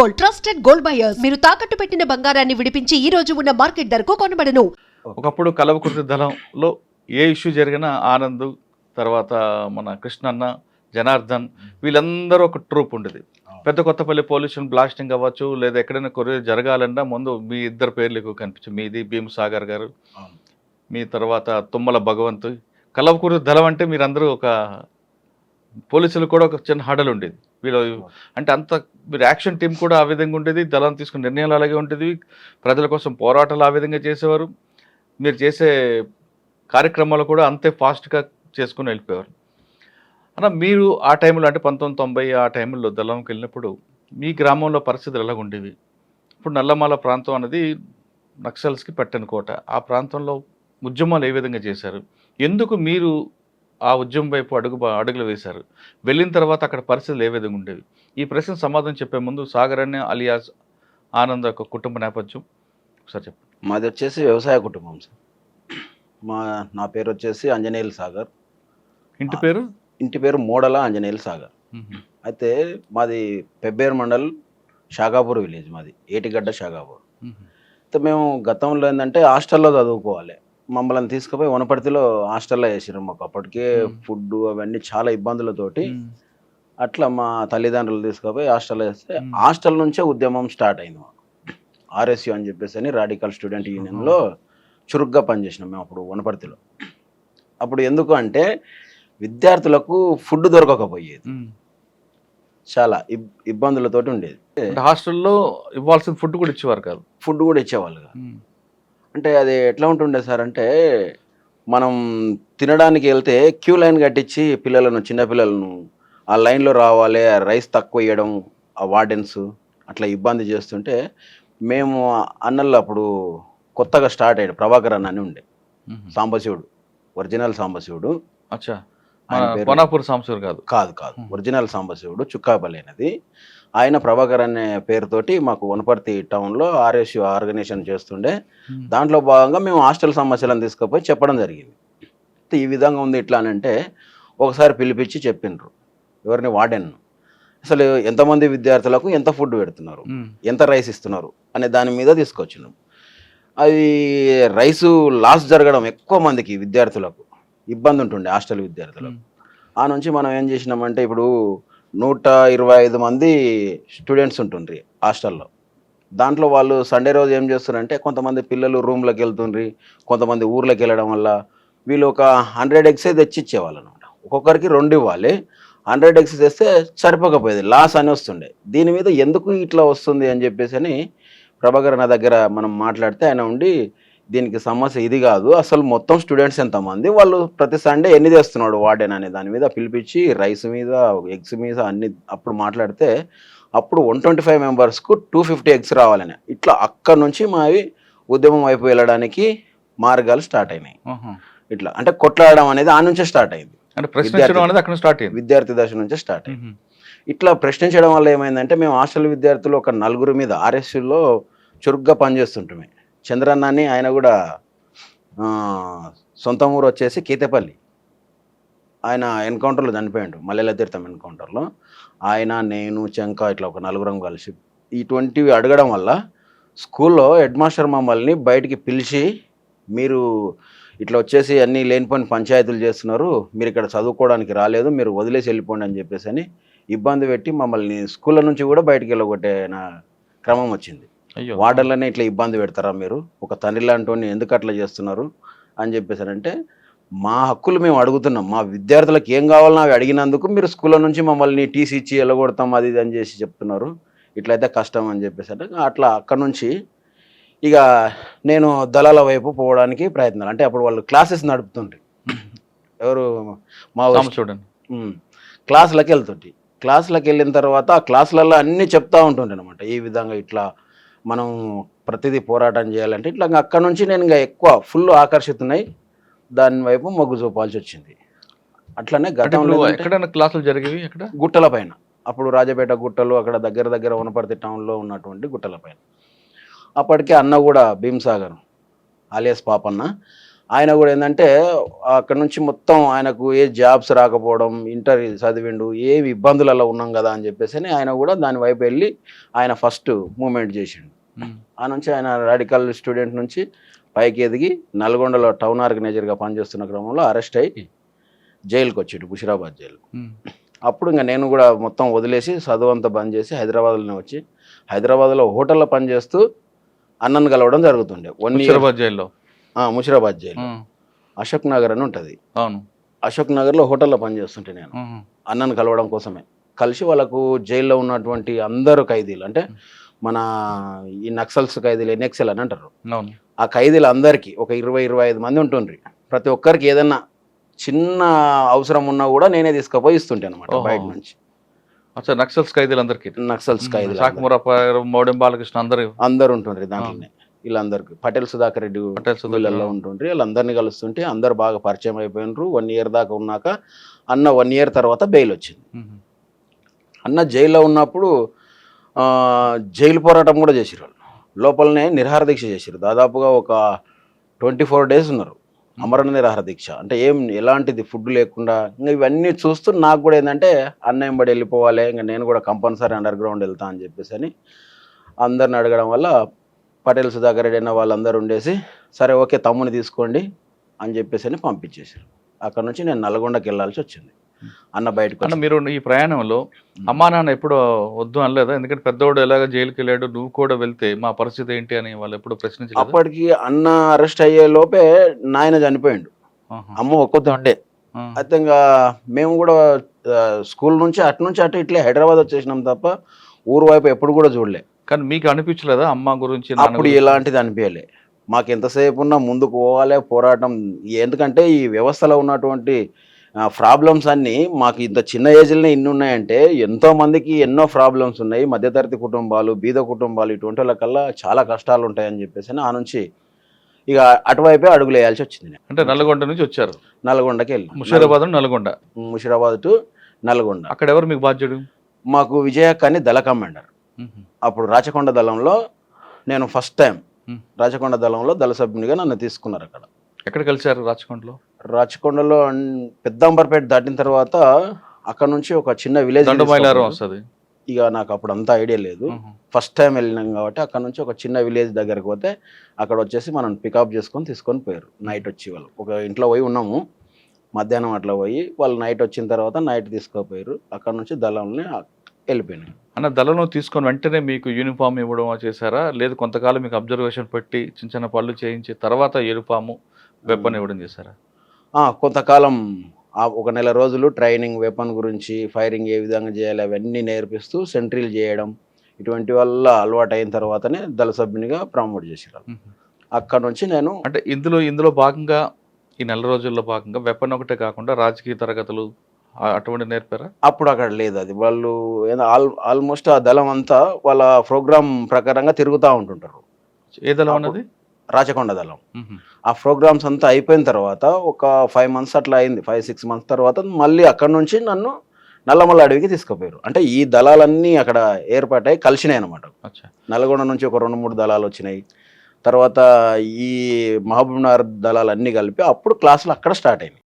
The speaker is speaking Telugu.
Gold, trusted gold buyers. మీరు తాకట్టు పెట్టిన బంగారాన్ని విడిపించి ఈ రోజు ఉన్న మార్కెట్ ధరకు కొనబడను. ఒకప్పుడు కలవకుర్తి దళంలో ఏ ఇష్యూ జరిగినా ఆనంద్, తర్వాత మన కృష్ణన్న, జనార్దన్ వీళ్ళందరూ ఒక ట్రూప్ ఉండేది. పెద్ద కొత్తపల్లి పొల్యూషన్ బ్లాస్టింగ్ అవ్వచ్చు, లేదా ఎక్కడైనా కొరియర్ జరగాలన్నా ముందు మీ ఇద్దరు పేర్లు ఎక్కువ కనిపించింది. మీది భీమసాగర్ గారు, మీ తర్వాత తుమ్మల భగవంతు. కలవకుర్తి దళం అంటే మీరందరూ ఒక పోలీసులు కూడా ఒక చిన్న హడలు ఉండేది. వీళ్ళు అంటే అంత మీరు యాక్షన్ టీం కూడా ఆ విధంగా ఉండేది, దళం తీసుకున్న నిర్ణయాలు అలాగే ఉండేది, ప్రజల కోసం పోరాటాలు ఆ విధంగా చేసేవారు, మీరు చేసే కార్యక్రమాలు కూడా అంతే ఫాస్ట్గా చేసుకుని వెళ్ళిపోయేవారు. అన్న మీరు ఆ టైంలో అంటే 1990 ఆ టైంలో దళంకి వెళ్ళినప్పుడు మీ గ్రామంలో పరిస్థితులు ఎలా ఉండేవి? ఇప్పుడు నల్లమాల ప్రాంతం అనేది నక్సల్స్కి పెట్టని కోట. ఆ ప్రాంతంలో ఉద్యమాలు ఏ విధంగా చేశారు? ఎందుకు మీరు ఆ ఉద్యమం వైపు అడుగులు వేశారు? వెళ్ళిన తర్వాత అక్కడ పరిస్థితులు ఏ విధంగా ఉండేవి? ఈ ప్రశ్న సమాధానం చెప్పే ముందు సాగర్ అనే అలియాస్ ఆనంద్ యొక్క కుటుంబ నేపథ్యం ఒకసారి చెప్పండి. మాది వచ్చేసి వ్యవసాయ కుటుంబం సార్. నా పేరు వచ్చేసి ఆంజనేయులు సాగర్. ఇంటి పేరు మోడల ఆంజనేయులు సాగర్. అయితే మాది పెబ్బేరు మండల్, షాగాపూర్ విలేజ్ మాది, ఏటిగడ్డ షాగాపూర్. అయితే మేము గతంలో ఏంటంటే హాస్టల్లో చదువుకోవాలి, మమ్మల్ని తీసుకుపోయి వనపర్తిలో హాస్టల్లో వేసారు. మాకు అప్పటికే ఫుడ్ అవన్నీ చాలా ఇబ్బందులతోటి అట్లా మా తల్లిదండ్రులు తీసుకుపోయి హాస్టల్లో వేస్తే హాస్టల్ నుంచే ఉద్యమం స్టార్ట్ అయింది. మాకు ఆర్ఎస్యు అని చెప్పేసి అని రాడికల్ స్టూడెంట్ యూనియన్లో చురుగ్గా పనిచేసినాం మేము అప్పుడు వనపర్తిలో. అప్పుడు ఎందుకు అంటే విద్యార్థులకు ఫుడ్ దొరకకపోయేది, చాలా ఇబ్బందులతోటి ఉండేది. హాస్టల్లో ఇవ్వాల్సిన ఫుడ్ కూడా ఇచ్చేవారు కాదు. ఫుడ్ కూడా ఇచ్చేవాళ్ళు కాదు. అంటే అది ఎట్లా ఉంటుండే సార్ అంటే మనం తినడానికి వెళ్తే క్యూ లైన్ కట్టించి చిన్నపిల్లలను ఆ లైన్లో రావాలి, రైస్ తక్కువ ఇవ్వడం, ఆ వార్డెన్స్ అట్లా ఇబ్బంది చేస్తుంటే మేము అన్నల్లో అప్పుడు కొత్తగా స్టార్ట్ అయ్యాడు ప్రభాకర్ అన్న అని ఉండే, సాంబశివుడు, ఒరిజినల్ సాంబశివుడు. అచ్చా, కోనాపూర్ సాంబశివుడు కాదు, ఒరిజినల్ సాంబశివుడు, చుక్కాపల్లి అనేది ఆయన. ప్రభాకర్ అనే పేరుతోటి మాకు వనపర్తి టౌన్లో ఆర్ఎస్యు ఆర్గనైజేషన్ చేస్తుండే. దాంట్లో భాగంగా మేము హాస్టల్ సమస్యలను తీసుకుపోయి చెప్పడం జరిగింది. ఈ విధంగా ఉంది ఇట్లా అని అంటే ఒకసారి పిలిపించి చెప్పిండ్రు, ఎవరిని వార్డెన్ను, అసలు ఎంతమంది విద్యార్థులకు ఎంత ఫుడ్ పెడుతున్నారు, ఎంత రైస్ ఇస్తున్నారు అనే దాని మీద తీసుకొచ్చినాం. అది రైసు లాస్ జరగడం, ఎక్కువ మందికి విద్యార్థులకు ఇబ్బంది ఉంటుండే హాస్టల్ విద్యార్థులకు. ఆ నుంచి మనం ఏం చేసినామంటే ఇప్పుడు 125 మంది స్టూడెంట్స్ ఉంటుండ్రి హాస్టల్లో. దాంట్లో వాళ్ళు సండే రోజు ఏం చేస్తున్నారంటే కొంతమంది పిల్లలు రూమ్లోకి వెళ్తుండ్రి, కొంతమంది ఊర్లోకి వెళ్ళడం వల్ల వీళ్ళు ఒక 100 ఎగ్సే తెచ్చి ఇచ్చేవాళ్ళు అనమాట. ఒక్కొక్కరికి 2 ఇవ్వాలి. 100 ఎగ్స్ తెస్తే సరిపోకపోయేది, లాస్ అని వస్తుండే. దీని మీద ఎందుకు ఇట్లా వస్తుంది అని చెప్పేసి అని ప్రభాకర్ నా దగ్గర మనం మాట్లాడితే ఆయన ఉండి దీనికి సమస్య ఇది కాదు, అసలు మొత్తం స్టూడెంట్స్ ఎంతమంది, వాళ్ళు ప్రతి సండే ఎన్ని తెస్తున్నాడు వార్డెన్ అనే దాని మీద పిలిపించి రైస్ మీద ఎగ్స్ మీద అన్ని అప్పుడు మాట్లాడితే అప్పుడు 125 మెంబర్స్కు 250 ఎగ్స్ రావాలని ఇట్లా అక్కడి నుంచి మావి ఉద్యమం వైపు వెళ్ళడానికి మార్గాలు స్టార్ట్ అయినాయి. ఇట్లా అంటే కొట్లాడడం అనేది ఆ నుంచే స్టార్ట్ అయింది, విద్యార్థి దశ నుంచే స్టార్ట్ అయింది. ఇట్లా ప్రశ్నించడం వల్ల ఏమైందంటే మేము హాస్టల్ విద్యార్థులు ఒక 4 మీద ఆర్ఎస్యులో చురుగ్గా పనిచేస్తుంటామే. చంద్రన్న అని ఆయన కూడా సొంత ఊరు వచ్చేసి కీతేపల్లి, ఆయన ఎన్కౌంటర్లో చనిపోయాడు, మల్లెల తీర్థం ఎన్కౌంటర్లో. ఆయన, నేను, చెంక ఇట్లా ఒక 4 కలిసి ఇటువంటివి అడగడం వల్ల స్కూల్లో హెడ్ మాస్టర్ మమ్మల్ని బయటికి పిలిచి మీరు ఇట్లా వచ్చేసి అన్నీ లేనిపోయిన పంచాయతీలు చేస్తున్నారు, మీరు ఇక్కడ చదువుకోవడానికి రాలేదు, మీరు వదిలేసి వెళ్ళిపోండి అని చెప్పేసి అని ఇబ్బంది పెట్టి మమ్మల్ని స్కూళ్ళ నుంచి కూడా బయటికి వెళ్ళగొట్టే క్రమం వచ్చింది. వార్డర్లనే ఇట్లా ఇబ్బంది పెడతారా మీరు, ఒక తండ్రి లాంటి ఎందుకు అట్లా చేస్తున్నారు అని చెప్పేసారంటే మా హక్కులు మేము అడుగుతున్నాం, మా విద్యార్థులకు ఏం కావాలన్నా అవి అడిగినందుకు మీరు స్కూళ్ళ నుంచి మమ్మల్ని టీసీ ఇచ్చి వెళ్ళగొడతాం అది ఇది అని చేసి చెప్తున్నారు, ఇట్లయితే కష్టం అని చెప్పేసారు. అట్లా అక్కడ నుంచి ఇక నేను దళాల వైపు పోవడానికి ప్రయత్నాలు, అంటే అప్పుడు వాళ్ళు క్లాసెస్ నడుపుతుండ్రి, ఎవరు మా స్టూడెంట్ క్లాసులకు వెళ్తుంటే, క్లాసులకు వెళ్ళిన తర్వాత ఆ క్లాసులలో అన్నీ చెప్తా ఉంటుండే అనమాట, ఈ విధంగా ఇట్లా మనం ప్రతిదీ పోరాటం చేయాలంటే ఇట్లా అక్కడ నుంచి నేను ఇంకా ఎక్కువ ఫుల్ ఆకర్షితున్నాయి, దాని వైపు మొగ్గు చూపాల్సి వచ్చింది. అట్లనే గతంలో క్లాసులు జరిగేవి అక్కడ గుట్టల పైన, అప్పుడు రాజపేట గుట్టలు అక్కడ దగ్గర వనపర్తి టౌన్లో ఉన్నటువంటి గుట్టల పైన. అప్పటికే అన్న కూడా భీమసాగర్ అలియాస్ పాపన్న, ఆయన కూడా ఏంటంటే అక్కడ నుంచి మొత్తం ఆయనకు ఏ జాబ్స్ రాకపోవడం, ఇంటర్ చదివిండు, ఏమి ఇబ్బందులలో ఉన్నాం కదా అని చెప్పేసి ఆయన కూడా దాని వైపు వెళ్ళి ఆయన ఫస్ట్ మూమెంట్ చేసిండు. ఆ నుంచి ఆయన రాడికల్ స్టూడెంట్ నుంచి పైకి ఎదిగి నల్గొండలో టౌన్ ఆర్గనైజర్గా పనిచేస్తున్న క్రమంలో అరెస్ట్ అయ్యి జైలుకి వచ్చాడు, ముషిరాబాద్ జైలు. అప్పుడు ఇంకా నేను కూడా మొత్తం వదిలేసి చదువు అంతా బంద్ చేసి హైదరాబాద్లోనే వచ్చి హైదరాబాద్లో హోటల్లో పనిచేస్తూ అన్నను కలవడం జరుగుతుండే. జైల్లో ముషిరాబాద్ జైలు అశోక్ నగర్ అని ఉంటుంది. అవును, అశోక్ నగర్లో హోటల్లో పనిచేస్తుంటే నేను అన్నను కలవడం కోసమే కలిసి వాళ్ళకు జైల్లో ఉన్నటువంటి అందరు ఖైదీలు అంటే మన ఈ నక్సల్స్ ఖైదీలు ఎన్ఎక్సెల్ అని అంటారు, ఆ ఖైదీలు అందరికీ ఒక 20-25 మంది ఉంటుండ్రి. ప్రతి ఒక్కరికి ఏదన్నా చిన్న అవసరం ఉన్నా కూడా నేనే తీసుకుపోయి ఇస్తుంటే అనమాట బయట నుంచి. నక్సల్స్ ఖైదీలందరికీ, నక్సల్స్ ఖైదీలు మౌడెం బాలకృష్ణ అందరు ఉంటుండ్రి దాంట్లోనే. వీళ్ళందరికీ పటేల్ సుధాకర్ రెడ్డి వీళ్ళల్లో ఉంటుండ్రి. వీళ్ళందరినీ కలుస్తుంటే అందరు బాగా పరిచయం అయిపోయినారు. 1 ఇయర్ దాకా ఉన్నాక అన్న 1 ఇయర్ తర్వాత బెయిల్ వచ్చింది. అన్న జైల్లో ఉన్నప్పుడు జైలు పోరాటం కూడా చేసిరు. వాళ్ళు లోపలనే నిరాహార దీక్ష చేసిరు. దాదాపుగా ఒక 24 days ఉన్నారు అమరణ నిరాహార దీక్ష. అంటే ఎలాంటిది ఫుడ్ లేకుండా. ఇంకా ఇవన్నీ చూస్తూ నాకు కూడా ఏంటంటే అన్న ఎంబడి వెళ్ళిపోవాలి, ఇంకా నేను కూడా కంపల్సరీ అండర్ గ్రౌండ్ వెళ్తా అని చెప్పేసి అని అందరిని అడగడం వల్ల పటేల్ సుధాకర్ రెడ్డి అన్న వాళ్ళందరూ ఉండేసి సరే ఓకే తమ్ముని తీసుకోండి అని చెప్పేసి అని పంపించేసారు. అక్కడ నుంచి నేను నల్గొండకి వెళ్ళాల్సి వచ్చింది. అన్న బయటకు అన్న మీరు ఈ ప్రయాణంలో అమ్మా నాన్న ఎప్పుడు వద్దు అనలేదా? ఎందుకంటే పెద్దోడు ఎలాగ జైలుకి వెళ్ళాడు, నువ్వు కూడా వెళ్తే మా పరిస్థితి ఏంటి అని వాళ్ళు ఎప్పుడు ప్రశ్నించలేదు? అప్పటికి అన్న అరెస్ట్ అయ్యే లోపే నాయన చనిపోయిండు, అమ్మ ఒక్కొద్దు ఉండే. అయితే ఇంకా మేము కూడా స్కూల్ నుంచి అటు ఇట్లే హైదరాబాద్ వచ్చేసినాం తప్ప ఊరు వైపు ఎప్పుడు కూడా చూడలే. కానీ మీకు అనిపించలేదా అమ్మ గురించి? అప్పుడు ఎలాంటిది అనిపించలే. మాకు ఎంతసేపు ఉన్నా ముందుకు పోవాలి, పోరాటం. ఎందుకంటే ఈ వ్యవస్థలో ఉన్నటువంటి ప్రాబ్లమ్స్ అన్నీ మాకు ఇంత చిన్న ఏజ్లోనే ఇన్ని ఉన్నాయంటే ఎంతో మందికి ఎన్నో ప్రాబ్లమ్స్ ఉన్నాయి. మధ్యతరగతి కుటుంబాలు, బీద కుటుంబాలు, ఇటువంటి వాళ్ళకల్లా చాలా కష్టాలు ఉంటాయని చెప్పేసి ఆ నుంచి ఇక అటువైపే అడుగులు వేయాల్సి వచ్చింది. అంటే నల్గొండ నుంచి వచ్చారు, నల్గొండకి వెళ్ళి ముషిరాబాద్ టు నల్గొండ. అక్కడ ఎవరు మీకు బాధ్యుడు? మాకు విజయక్క అని దళ కమాండర్. అప్పుడు రాచకొండ దళంలో నేను ఫస్ట్ టైం రాచకొండ దళంలో దళ సభ్యునిగా నన్ను తీసుకున్నారు. అక్కడ ఎక్కడ కలిసారు? రాచకొండలో పెద్దంబర్పేట దాటిన తర్వాత అక్కడ నుంచి ఒక చిన్న విలేజ్ వస్తుంది. ఇక నాకు అప్పుడు అంతా ఐడియా లేదు, ఫస్ట్ టైం వెళ్ళినాం కాబట్టి అక్కడ నుంచి ఒక చిన్న విలేజ్ దగ్గరకు పోతే అక్కడ వచ్చేసి మనం పికప్ చేసుకొని తీసుకొని పోయారు. నైట్ వచ్చి వాళ్ళు ఒక ఇంట్లో పోయి ఉన్నాము, మధ్యాహ్నం అట్లా పోయి వాళ్ళు నైట్ వచ్చిన తర్వాత నైట్ తీసుకుపోయారు. అక్కడ నుంచి దళంని వెళ్ళిపోయినాయి. అన్న దళంలో తీసుకొని వెంటనే మీకు యూనిఫామ్ ఇవ్వడం చేశారా? లేదు కొంతకాలం మీకు అబ్జర్వేషన్ పెట్టి చిన్న చిన్న పనులు చేయించి తర్వాత యూనిఫాము వెపన్ ఇవ్వడం చేశారా? కొంతకాలం ఒక 1 నెల రోజులు ట్రైనింగ్, వెపన్ గురించి, ఫైరింగ్ ఏ విధంగా చేయాలి అవన్నీ నేర్పిస్తూ సెంట్రీలు చేయడం, ఇటువంటి వల్ల అలవాటు అయిన తర్వాతనే దళ సభ్యునిగా ప్రమోట్ చేశారు. అక్కడ నుంచి నేను అంటే ఇందులో భాగంగా ఈ 4 రోజుల్లో భాగంగా వెపన్ ఒకటే కాకుండా రాజకీయ తరగతులు అటువంటి నేర్పారా? అప్పుడు అక్కడ లేదు. అది వాళ్ళు ఆల్మోస్ట్ ఆ దళం అంతా వాళ్ళ ప్రోగ్రామ్ ప్రకారంగా తిరుగుతూ ఉంటుంటారు. ఏ దళం అన్నది? రాచకొండ దళం. ఆ ప్రోగ్రామ్స్ అంతా అయిపోయిన తర్వాత ఒక 5 months అట్లా అయింది. 5-6 months తర్వాత మళ్ళీ అక్కడ నుంచి నన్ను నల్లమల్ల అడవికి తీసుకుపోయారు. అంటే ఈ దళాలన్నీ అక్కడ ఏర్పాటై కలిసినాయి అనమాట. నల్గొండ నుంచి ఒక 2-3 దళాలు వచ్చినాయి. తర్వాత ఈ మహబూబ్ నగర్ దళాలన్నీ కలిపి అప్పుడు క్లాసులు అక్కడ స్టార్ట్ అయినాయి.